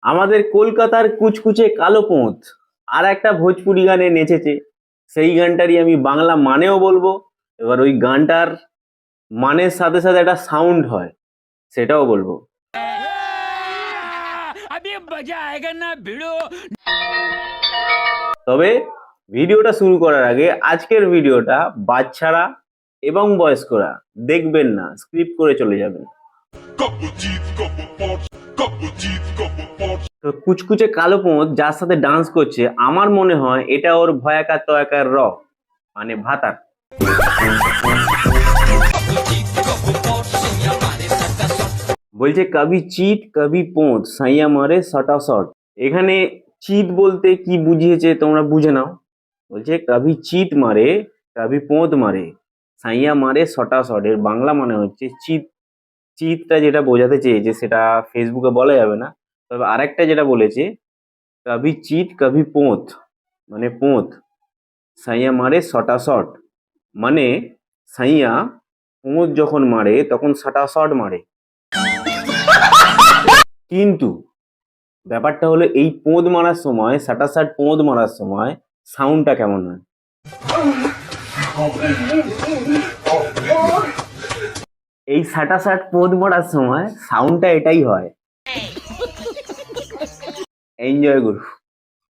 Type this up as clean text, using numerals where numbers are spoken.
আমাদের কলকাতার কুচকুচে কালো পোঁত আর একটা ভোজপুরি গানে নেচেছে, সেই গানটারই আমি বাংলা মানেও বলবো। এবার ওই গানটার মানের সাথে সাথে একটা সাউন্ড হয়, সেটাও বলবো। তবে ভিডিওটা শুরু করার আগে আজকের ভিডিওটা বাচ্চারা এবং বয়স্করা দেখবেন না, স্ক্রিপ্ট করে চলে যাবেন। তো কুচকুচে কালো পোঁত যার সাথে ডান্স করছে, আমার মনে হয় এটা ওর ভয়াকার তয়াকার র মানে ভাতার। বলছে কবি চিট কবি পোঁত সাইয়া মারে সটা শট। এখানে চিট বলতে কি বুঝিয়েছে তোমরা বুঝে নাও। বলছে কবি চিট মারে কবি পোঁত মারে সাইয়া মারে সটা শট। এর বাংলা মানে হচ্ছে চিট। চিটটা যেটা বোঝাতে চেয়েছে সেটা ফেসবুকে বলা যাবে না, তবে আরেকটা যেটা বলেছে কবি চিট কবি পোঁত মানে পোঁত সাইয়া মারে সটা শট, মানে সাইয়া পোঁত যখন মারে তখন সটা শট মারে। কিন্তু ব্যাপারটা হলো এই পোঁদ মারার সময়, সাটা শাট পোঁদ মারার সময় সাউন্ডটা কেমন হয়? এই সাটা শাট পোঁদ মারার সময় সাউন্ডটা এটাই হয়। এনজয় করুন।